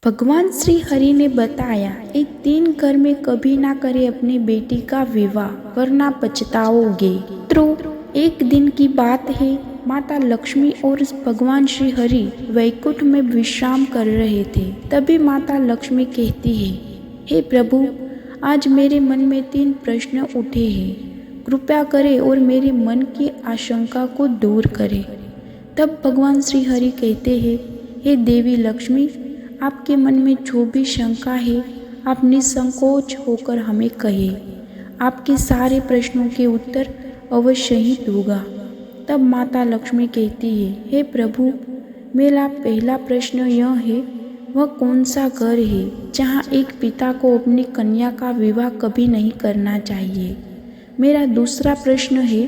भगवान श्री हरि ने बताया, एक दिन घर में कभी ना करे अपनी बेटी का विवाह, वरना पछताओगे। मित्रों, एक दिन की बात है। माता लक्ष्मी और भगवान श्री हरि वैकुंठ में विश्राम कर रहे थे। तभी माता लक्ष्मी कहती है, हे प्रभु, आज मेरे मन में 3 प्रश्न उठे हैं। कृपया करें और मेरे मन की आशंका को दूर करें। तब भगवान श्री हरि कहते हैं, हे देवी लक्ष्मी, आपके मन में जो भी शंका है, आप निसंकोच होकर हमें कहें। आपके सारे प्रश्नों के उत्तर अवश्य ही दूंगा। तब माता लक्ष्मी कहती है, हे प्रभु, मेरा पहला प्रश्न यह है, वह कौन सा घर है जहाँ एक पिता को अपनी कन्या का विवाह कभी नहीं करना चाहिए। मेरा दूसरा प्रश्न है,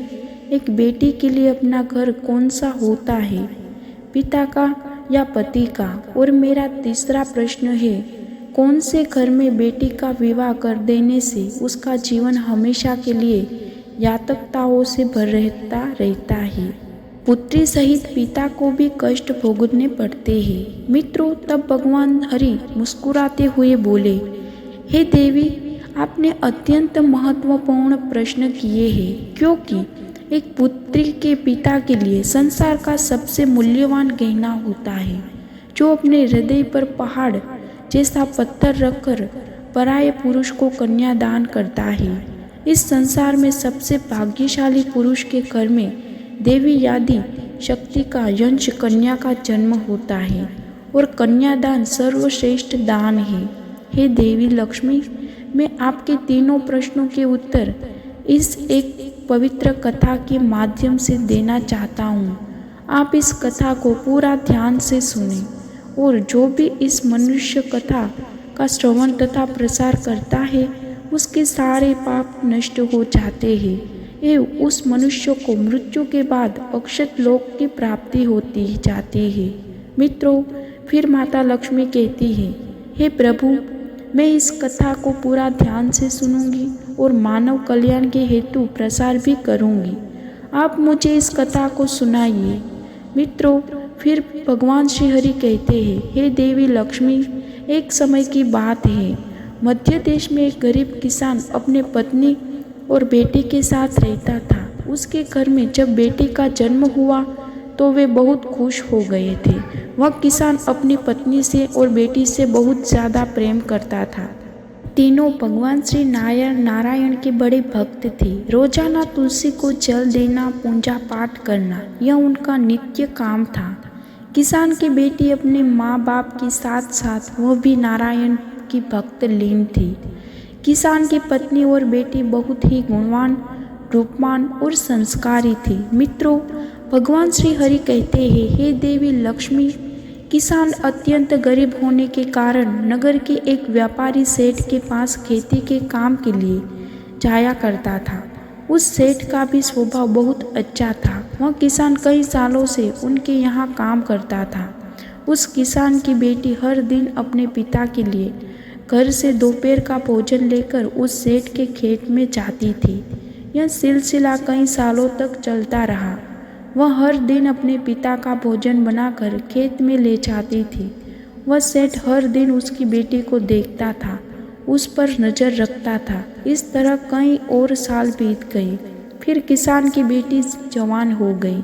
एक बेटी के लिए अपना घर कौन सा होता है, पिता का या पति का। और मेरा तीसरा प्रश्न है, कौन से घर में बेटी का विवाह कर देने से उसका जीवन हमेशा के लिए यातनाओं से भर रहता है। पुत्री सहित पिता को भी कष्ट भोगने पड़ते हैं। मित्रों, तब भगवान हरि मुस्कुराते हुए बोले, हे देवी, आपने अत्यंत महत्वपूर्ण प्रश्न किए हैं, क्योंकि एक पुत्री के पिता के लिए संसार का सबसे मूल्यवान गहना होता है, जो अपने हृदय पर पहाड़ जैसा पत्थर रखकर पराये पुरुष को कन्या दान करता है। इस संसार में सबसे भाग्यशाली पुरुष के घर में देवी आदि शक्ति का यंश कन्या का जन्म होता है, और कन्यादान सर्वश्रेष्ठ दान है। हे देवी लक्ष्मी, मैं आपके तीनों प्रश्नों के उत्तर इस एक पवित्र कथा के माध्यम से देना चाहता हूँ। आप इस कथा को पूरा ध्यान से सुने, और जो भी इस मनुष्य कथा का श्रवण तथा प्रसार करता है, उसके सारे पाप नष्ट हो जाते हैं एवं उस मनुष्य को मृत्यु के बाद अक्षत लोक की प्राप्ति होती जाती है। मित्रों, फिर माता लक्ष्मी कहती है, हे प्रभु, मैं इस कथा को पूरा ध्यान से सुनूंगी और मानव कल्याण के हेतु प्रसार भी करूंगी। आप मुझे इस कथा को सुनाइए। मित्रों, फिर भगवान श्री हरि कहते हैं, हे देवी लक्ष्मी, एक समय की बात है। मध्य देश में एक गरीब किसान अपने पत्नी और बेटे के साथ रहता था। उसके घर में जब बेटे का जन्म हुआ तो वे बहुत खुश हो गए थे। वह किसान अपनी पत्नी से और बेटी से बहुत ज़्यादा प्रेम करता था। तीनों भगवान श्री नारायण के बड़े भक्त थे। रोजाना तुलसी को जल देना, पूजा पाठ करना, यह उनका नित्य काम था। किसान की बेटी अपने माँ बाप के साथ साथ वह भी नारायण की भक्त लीन थी। किसान की पत्नी और बेटी बहुत ही गुणवान, रूपवान और संस्कारी थी। मित्रों, भगवान श्री हरि कहते हैं, हे देवी लक्ष्मी, किसान अत्यंत गरीब होने के कारण नगर के एक व्यापारी सेठ के पास खेती के काम के लिए जाया करता था। उस सेठ का भी स्वभाव बहुत अच्छा था। वह किसान कई सालों से उनके यहाँ काम करता था। उस किसान की बेटी हर दिन अपने पिता के लिए घर से दोपहर का भोजन लेकर उस सेठ के खेत में जाती थी। यह सिलसिला कई सालों तक चलता रहा। वह हर दिन अपने पिता का भोजन बनाकर खेत में ले जाती थी। वह सेठ हर दिन उसकी बेटी को देखता था, उस पर नज़र रखता था। इस तरह कई और साल बीत गए। फिर किसान की बेटी जवान हो गई।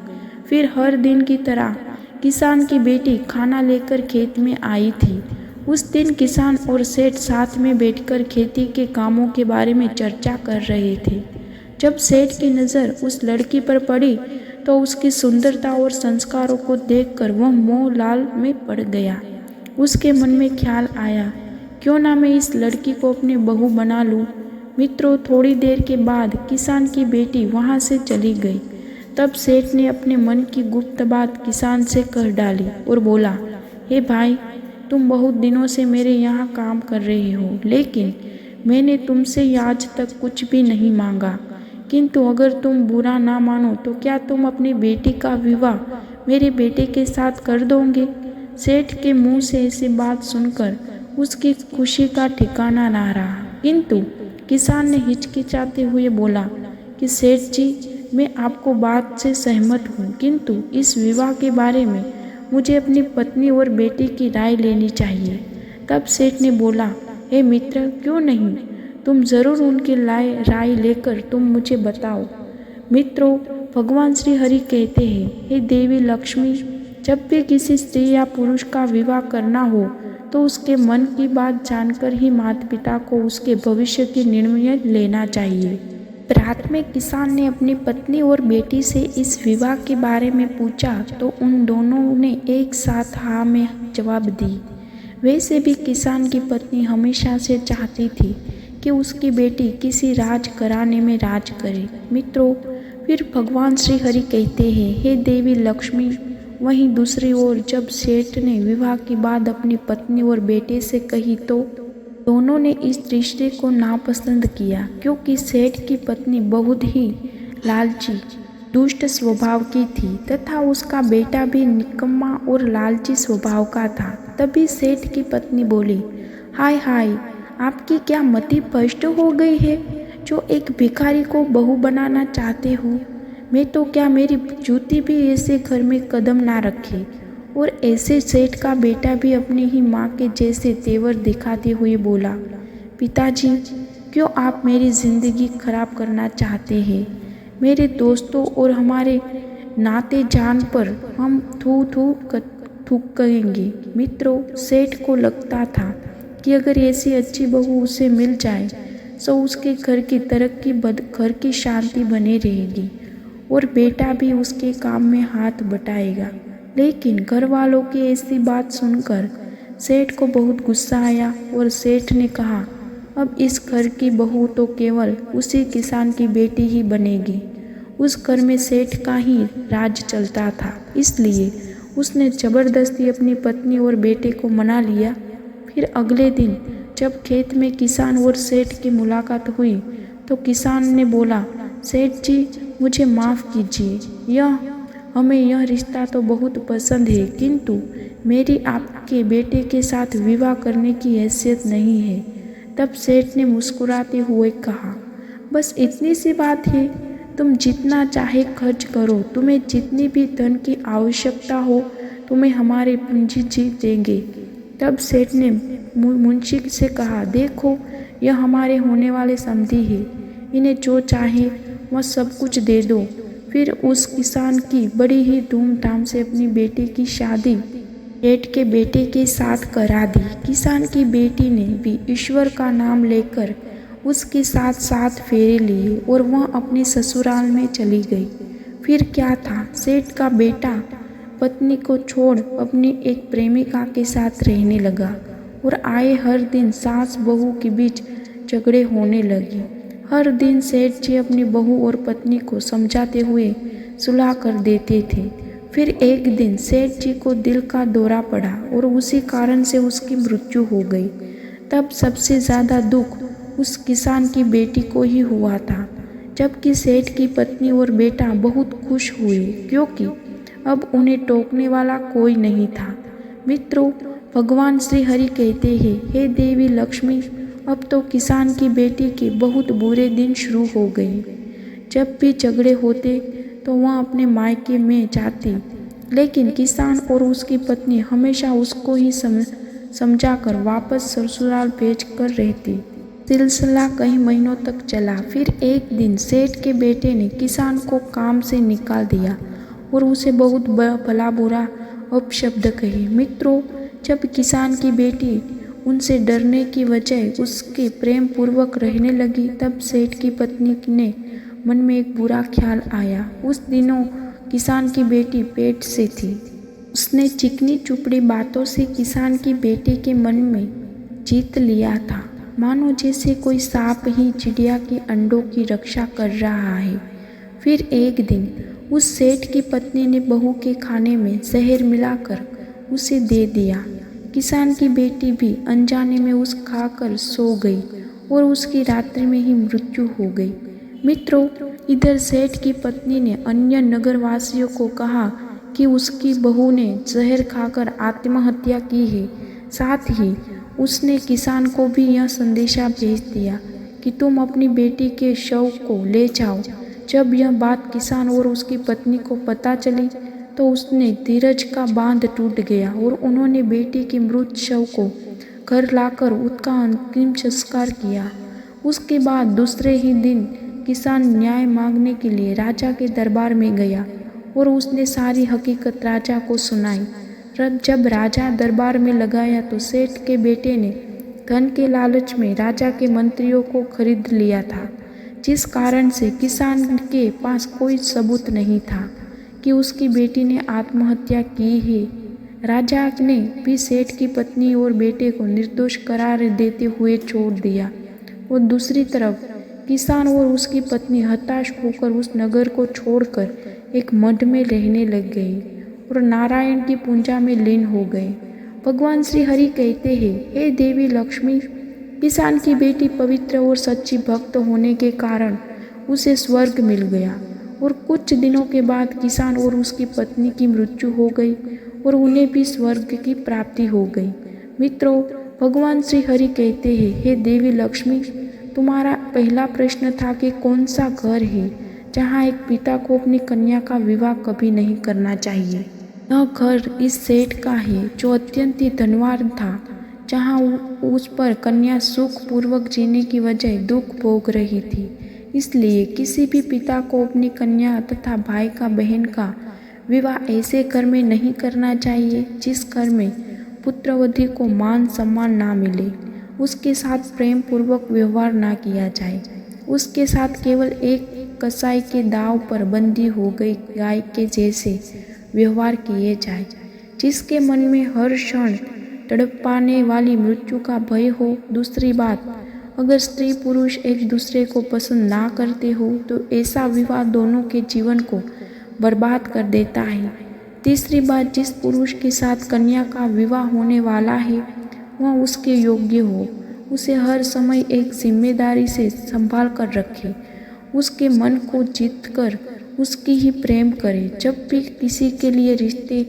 फिर हर दिन की तरह किसान की बेटी खाना लेकर खेत में आई थी। उस दिन किसान और सेठ साथ में बैठकर खेती के कामों के बारे में चर्चा कर रहे थे। जब सेठ की नज़र उस लड़की पर पड़ी तो उसकी सुंदरता और संस्कारों को देखकर वह मोह लाल में पड़ गया। उसके मन में ख्याल आया, क्यों ना मैं इस लड़की को अपनी बहू बना लूं। मित्रों, थोड़ी देर के बाद किसान की बेटी वहां से चली गई। तब सेठ ने अपने मन की गुप्त बात किसान से कह डाली और बोला, हे भाई, तुम बहुत दिनों से मेरे यहाँ काम कर रहे हो, लेकिन मैंने तुमसे आज तक कुछ भी नहीं मांगा। किंतु अगर तुम बुरा ना मानो तो क्या तुम अपनी बेटी का विवाह मेरे बेटे के साथ कर दोगे। सेठ के मुंह से ऐसी बात सुनकर उसकी खुशी का ठिकाना ना रहा। किंतु किसान ने हिचकिचाते हुए बोला कि सेठ जी, मैं आपको बात से सहमत हूँ, किंतु इस विवाह के बारे में मुझे अपनी पत्नी और बेटी की राय लेनी चाहिए। तब सेठ ने बोला, हे मित्र, क्यों नहीं, तुम जरूर उनकी राय लेकर तुम मुझे बताओ। मित्रों, भगवान श्री हरि कहते हैं, हे देवी लक्ष्मी, जब भी किसी स्त्री या पुरुष का विवाह करना हो तो उसके मन की बात जानकर ही माता पिता को उसके भविष्य की निर्णय लेना चाहिए। रात में किसान ने अपनी पत्नी और बेटी से इस विवाह के बारे में पूछा तो उन दोनों ने एक साथ हाँ में जवाब दी। वैसे भी किसान की पत्नी हमेशा से चाहती थी कि उसकी बेटी किसी राजघराने में राज करे। मित्रों, फिर भगवान श्री हरि कहते हैं, हे देवी लक्ष्मी, वहीं दूसरी ओर जब सेठ ने विवाह की बात अपनी पत्नी और बेटे से कही तो दोनों ने इस रिश्ते को नापसंद किया, क्योंकि सेठ की पत्नी बहुत ही लालची, दुष्ट स्वभाव की थी तथा उसका बेटा भी निकम्मा और लालची स्वभाव का था। तभी सेठ की पत्नी बोली, हाय हाय, आपकी क्या मति भ्रष्ट हो गई है जो एक भिखारी को बहू बनाना चाहते हो। मैं तो क्या मेरी जूती भी ऐसे घर में कदम ना रखे। और ऐसे सेठ का बेटा भी अपनी ही माँ के जैसे तेवर दिखाते हुए बोला, पिताजी, क्यों आप मेरी ज़िंदगी खराब करना चाहते हैं। मेरे दोस्तों और हमारे नाते जान पर हम थूक कहेंगे। मित्रों, सेठ को लगता था कि अगर ऐसी अच्छी बहू उसे मिल जाए तो उसके घर की तरक्की घर की शांति बने रहेगी और बेटा भी उसके काम में हाथ बटाएगा। लेकिन घर वालों की ऐसी बात सुनकर सेठ को बहुत गुस्सा आया और सेठ ने कहा, अब इस घर की बहू तो केवल उसी किसान की बेटी ही बनेगी। उस घर में सेठ का ही राज चलता था, इसलिए उसने जबरदस्ती अपनी पत्नी और बेटे को मना लिया। फिर अगले दिन जब खेत में किसान और सेठ की मुलाकात हुई तो किसान ने बोला, सेठ जी, मुझे माफ़ कीजिए, हमें यह रिश्ता तो बहुत पसंद है, किंतु मेरी आपके बेटे के साथ विवाह करने की हैसियत नहीं है। तब सेठ ने मुस्कुराते हुए कहा, बस इतनी सी बात है, तुम जितना चाहे खर्च करो, तुम्हें जितनी भी धन की आवश्यकता हो तुम्हें हमारे पूंजी जी देंगे। तब सेठ ने मुंशी से कहा, देखो, यह हमारे होने वाले समधी है, इन्हें जो चाहे वह सब कुछ दे दो। फिर उस किसान की बड़ी ही धूमधाम से अपनी बेटी की शादी सेठ के बेटे के साथ करा दी। किसान की बेटी ने भी ईश्वर का नाम लेकर उसके साथ 7 फेरे लिए और वह अपने ससुराल में चली गई। फिर क्या था, सेठ का बेटा पत्नी को छोड़ अपनी एक प्रेमिका के साथ रहने लगा और आए हर दिन सास बहू के बीच झगड़े होने लगे। हर दिन सेठ जी अपनी बहू और पत्नी को समझाते हुए सुलह कर देते थे। फिर एक दिन सेठ जी को दिल का दौरा पड़ा और उसी कारण से उसकी मृत्यु हो गई। तब सबसे ज़्यादा दुख उस किसान की बेटी को ही हुआ था, जबकि सेठ की पत्नी और बेटा बहुत खुश हुए क्योंकि अब उन्हें टोकने वाला कोई नहीं था। मित्रों, भगवान श्री हरि कहते हैं, हे देवी लक्ष्मी, अब तो किसान की बेटी के बहुत बुरे दिन शुरू हो गए। जब भी झगड़े होते तो वह अपने मायके में जाती, लेकिन किसान और उसकी पत्नी हमेशा उसको ही समझाकर वापस ससुराल भेज कर रहती। सिलसिला कई महीनों तक चला। फिर एक दिन सेठ के बेटे ने किसान को काम से निकाल दिया और उसे बहुत भला बुरा अपशब्द कहे। मित्रों, जब किसान की बेटी उनसे डरने की बजाय उसके प्रेम पूर्वक रहने लगी, तब सेठ की पत्नी ने मन में एक बुरा ख्याल आया। उस दिनों किसान की बेटी पेट से थी। उसने चिकनी चुपड़ी बातों से किसान की बेटी के मन में जीत लिया था, मानो जैसे कोई सांप ही चिड़िया के अंडों की रक्षा कर रहा है। फिर एक दिन उस सेठ की पत्नी ने बहू के खाने में जहर मिलाकर उसे दे दिया। किसान की बेटी भी अनजाने में उस खाकर सो गई और उसकी रात्रि में ही मृत्यु हो गई। मित्रों, इधर सेठ की पत्नी ने अन्य नगरवासियों को कहा कि उसकी बहू ने जहर खाकर आत्महत्या की है। साथ ही उसने किसान को भी यह संदेशा भेज दिया कि तुम अपनी बेटी के शव को ले जाओ। जब यह बात किसान और उसकी पत्नी को पता चली तो उसने धीरज का बांध टूट गया और उन्होंने बेटी के मृत शव को घर लाकर उसका अंतिम संस्कार किया। उसके बाद दूसरे ही दिन किसान न्याय मांगने के लिए राजा के दरबार में गया और उसने सारी हकीकत राजा को सुनाई। जब राजा दरबार में लगाया तो सेठ के बेटे ने धन के लालच में राजा के मंत्रियों को खरीद लिया था, जिस कारण से किसान के पास कोई सबूत नहीं था कि उसकी बेटी ने आत्महत्या की है। राजा ने भी सेठ की पत्नी और बेटे को निर्दोष करार देते हुए छोड़ दिया और दूसरी तरफ किसान और उसकी पत्नी हताश होकर उस नगर को छोड़कर एक मठ में रहने लग गए और नारायण की पूजा में लीन हो गए। भगवान श्री हरि कहते हैं, हे देवी लक्ष्मी, किसान की बेटी पवित्र और सच्ची भक्त होने के कारण उसे स्वर्ग मिल गया और कुछ दिनों के बाद किसान और उसकी पत्नी की मृत्यु हो गई और उन्हें भी स्वर्ग की प्राप्ति हो गई। मित्रों, भगवान श्री हरि कहते हैं, हे देवी लक्ष्मी, तुम्हारा पहला प्रश्न था कि कौन सा घर है जहाँ एक पिता को अपनी कन्या का विवाह कभी नहीं करना चाहिए। यह घर इस सेठ का है जो अत्यंत ही धनवान था, जहाँ उस पर कन्या सुख पूर्वक जीने की वजह दुख भोग रही थी। इसलिए किसी भी पिता को अपनी कन्या तथा भाई का बहन का विवाह ऐसे घर में नहीं करना चाहिए जिस घर में पुत्रवधू को मान सम्मान ना मिले, उसके साथ प्रेम पूर्वक व्यवहार ना किया जाए, उसके साथ केवल एक कसाई के दाव पर बंदी हो गई गाय के जैसे व्यवहार किए जाए, जिसके मन में हर क्षण तड़पाने वाली मृत्यु का भय हो। दूसरी बात, अगर स्त्री पुरुष एक दूसरे को पसंद ना करते हो तो ऐसा विवाह दोनों के जीवन को बर्बाद कर देता है। तीसरी बात, जिस पुरुष के साथ कन्या का विवाह होने वाला है वह उसके योग्य हो, उसे हर समय एक जिम्मेदारी से संभाल कर रखे, उसके मन को जीत कर उसकी ही प्रेम करे। जब भी किसी के लिए रिश्ते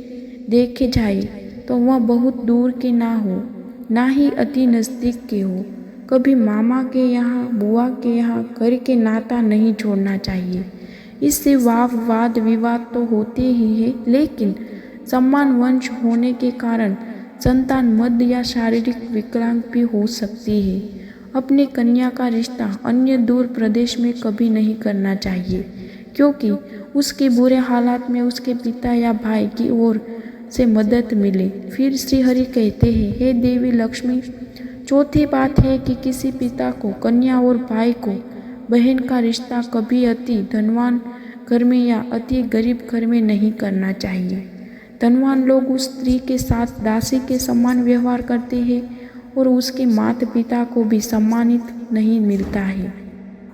देखे जाए तो वह बहुत दूर के ना हो, ना ही अति नज़दीक के हो। कभी मामा के यहाँ, बुआ के यहाँ करके नाता नहीं जोड़ना चाहिए। इससे वाद विवाद तो होते ही है, लेकिन समान वंश होने के कारण संतान मद या शारीरिक विकलांग भी हो सकती है। अपनी कन्या का रिश्ता अन्य दूर प्रदेश में कभी नहीं करना चाहिए, क्योंकि उसके बुरे हालात में उसके पिता या भाई की ओर से मदद मिले। फिर श्री हरि कहते हैं, हे देवी लक्ष्मी, चौथी बात है कि किसी पिता को कन्या और भाई को बहन का रिश्ता कभी अति धनवान घर में या अति गरीब घर में नहीं करना चाहिए। धनवान लोग उस स्त्री के साथ दासी के समान व्यवहार करते हैं और उसके माता पिता को भी सम्मानित नहीं मिलता है।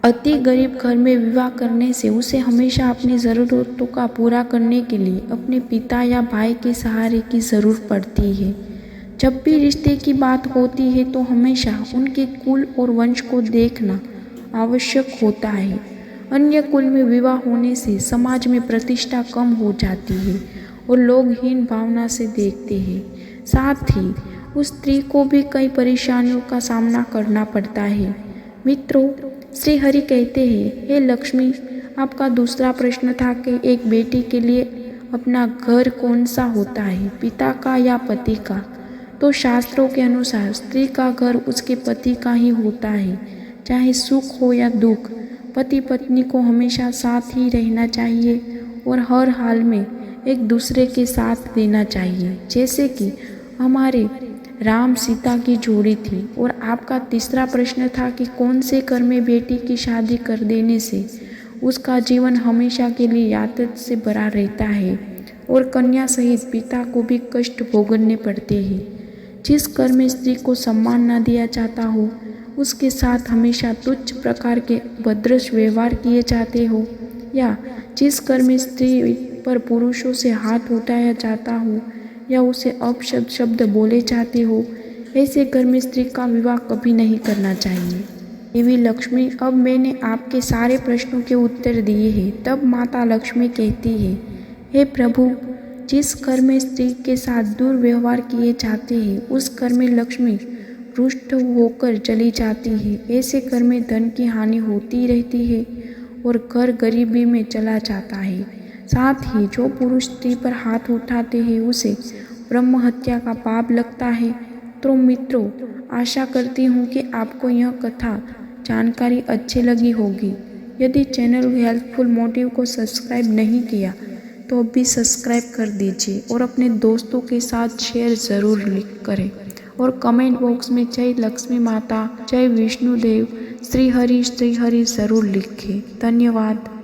अति गरीब घर में विवाह करने से उसे हमेशा अपनी ज़रूरतों का पूरा करने के लिए अपने पिता या भाई के सहारे की ज़रूरत पड़ती है। जब भी रिश्ते की बात होती है तो हमेशा उनके कुल और वंश को देखना आवश्यक होता है। अन्य कुल में विवाह होने से समाज में प्रतिष्ठा कम हो जाती है और लोग हीन भावना से देखते हैं। साथ ही उस स्त्री को भी कई परेशानियों का सामना करना पड़ता है। मित्रों, श्री हरि कहते हैं, हे लक्ष्मी, आपका दूसरा प्रश्न था कि एक बेटी के लिए अपना घर कौन सा होता है, पिता का या पति का। तो शास्त्रों के अनुसार स्त्री का घर उसके पति का ही होता है, चाहे सुख हो या दुख। पति पत्नी को हमेशा साथ ही रहना चाहिए और हर हाल में एक दूसरे के साथ देना चाहिए, जैसे कि हमारे राम सीता की जोड़ी थी। और आपका तीसरा प्रश्न था कि कौन से घर में बेटी की शादी कर देने से उसका जीवन हमेशा के लिए यातना से भरा रहता है और कन्या सहित पिता को भी कष्ट भोगने पड़ते हैं। जिस घर में स्त्री को सम्मान न दिया जाता हो, उसके साथ हमेशा तुच्छ प्रकार के भद्रश व्यवहार किए जाते हो, या जिस घर में स्त्री पर पुरुषों से हाथ उठाया जाता हो या उसे अपशब्द शब्द बोले जाते हो, ऐसे घर में स्त्री का विवाह कभी नहीं करना चाहिए। देवी लक्ष्मी, अब मैंने आपके सारे प्रश्नों के उत्तर दिए हैं। तब माता लक्ष्मी कहती है, हे प्रभु, जिस घर में स्त्री के साथ दुर्व्यवहार किए जाते हैं उस घर में लक्ष्मी रुष्ट होकर चली जाती है। ऐसे घर में धन की हानि होती रहती है और घर गरीबी में चला जाता है। साथ ही जो पुरुष स्त्री पर हाथ उठाते हैं उसे ब्रह्म हत्या का पाप लगता है। तो मित्रों, आशा करती हूँ कि आपको यह कथा जानकारी अच्छी लगी होगी। यदि चैनल हेल्पफुल मोटिव को सब्सक्राइब नहीं किया तो अभी सब्सक्राइब कर दीजिए और अपने दोस्तों के साथ शेयर ज़रूर करें और कमेंट बॉक्स में जय लक्ष्मी माता, जय विष्णुदेव, श्री हरि ज़रूर लिखें। धन्यवाद।